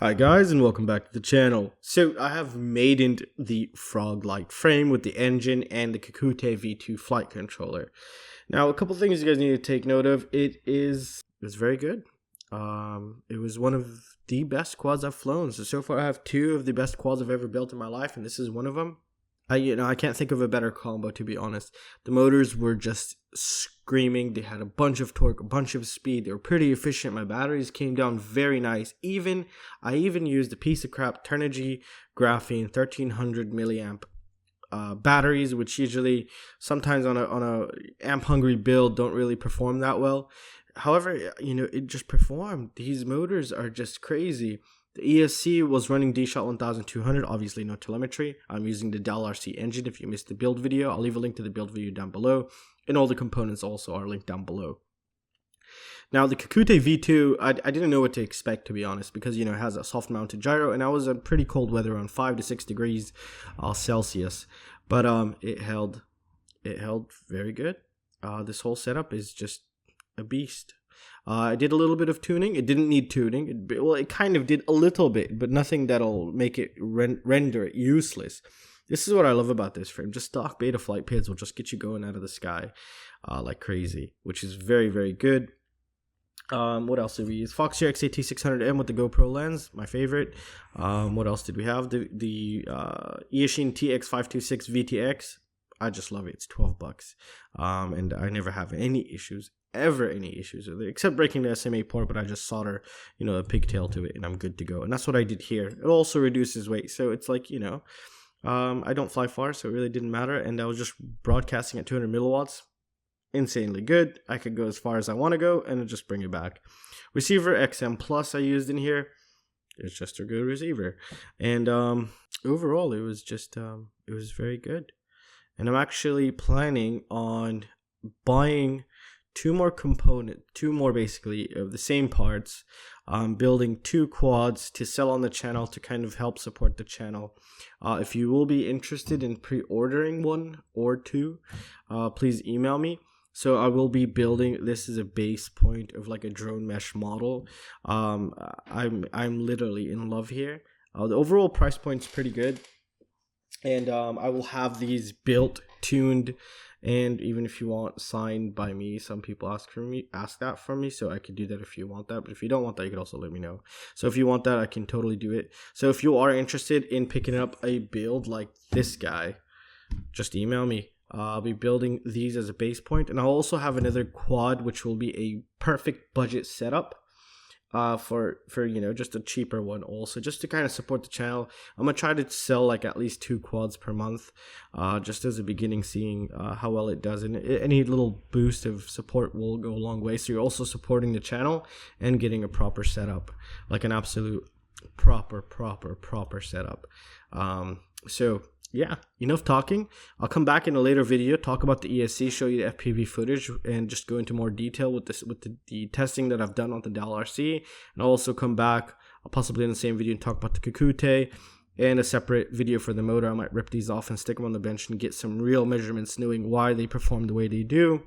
Hi guys, and welcome back to the channel. So I have Maiden the Frog Lite frame with the engine and the Kakute V2 flight controller. Now a couple things you guys need to take note of. It was very good. It was one of the best quads I've flown. So far I have two of the best quads I've ever built in my life, and this is one of them. I can't think of a better combo, to be honest. The motors were just screaming. They had a bunch of torque, a bunch of speed. They were pretty efficient. My batteries came down very nice. I even used a piece of crap Turnigy graphene 1300 milliamp batteries, which usually sometimes on a amp hungry build don't really perform that well. However, it just performed. These motors are just crazy. The ESC was running D-Shot 1200, obviously no telemetry. I'm using the Dalrc engine. If you missed the build video, I'll leave a link to the build video down below. And all the components also are linked down below. Now the Kakute V2, I didn't know what to expect, to be honest, because it has a soft mounted gyro, and I was in pretty cold weather, around 5 to 6 degrees Celsius. But it held very good. This whole setup is just a beast. I did a little bit of tuning. It didn't need tuning. It kind of did a little bit, but nothing that'll make it render it useless. This is what I love about this frame. Just stock beta flight PIDs will just get you going out of the sky like crazy, which is very, very good. What else did we use? Foxeer XAT600 with the GoPro lens, my favorite. What else did we have? The Eachine TX526 VTX. I just love it. It's $12, and I never have any issues with it, except breaking the SMA port, but I just solder a pigtail to it and I'm good to go. And that's what I did here. It also reduces weight, so it's like I don't fly far, so it really didn't matter. And I was just broadcasting at 200 milliwatts. Insanely good. I could go as far as I want to go and just bring it back. Receiver XM Plus I used in here. It's just a good receiver, and overall it was just it was very good. And I'm actually planning on buying two more basically of the same parts. Building two quads to sell on the channel to kind of help support the channel. If you will be interested in pre-ordering one or two, please email me. So I will be building this as a base point of like a drone mesh model. I'm literally in love here. The overall price point is pretty good, and I will have these built, tuned, and even if you want, signed by me. Some people ask that from me, so I could do that if you want that. But if you don't want that, you could also let me know. So if you want that, I can totally do it. So if you are interested in picking up a build like this guy, just email me. I'll be building these as a base point, and I'll also have another quad which will be a perfect budget setup for just a cheaper one, also just to kind of support the channel. I'm gonna try to sell like at least 2 quads per month, just as a beginning, seeing how well it does, and any little boost of support will go a long way. So you're also supporting the channel and getting a proper setup, like an absolute proper setup. So yeah, enough talking. I'll come back in a later video, talk about the ESC, show you the FPV footage, and just go into more detail with the testing that I've done on the Dalrc. And I'll also come back, possibly in the same video, and talk about the Kakute, and a separate video for the motor. I might rip these off and stick them on the bench and get some real measurements, knowing why they perform the way they do,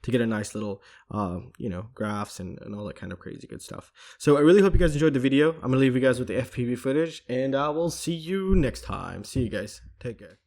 to get a nice little graphs and all that kind of crazy good stuff. So I really hope you guys enjoyed the video. I'm gonna leave you guys with the FPV footage, and I will see you next time. See you guys. Take care.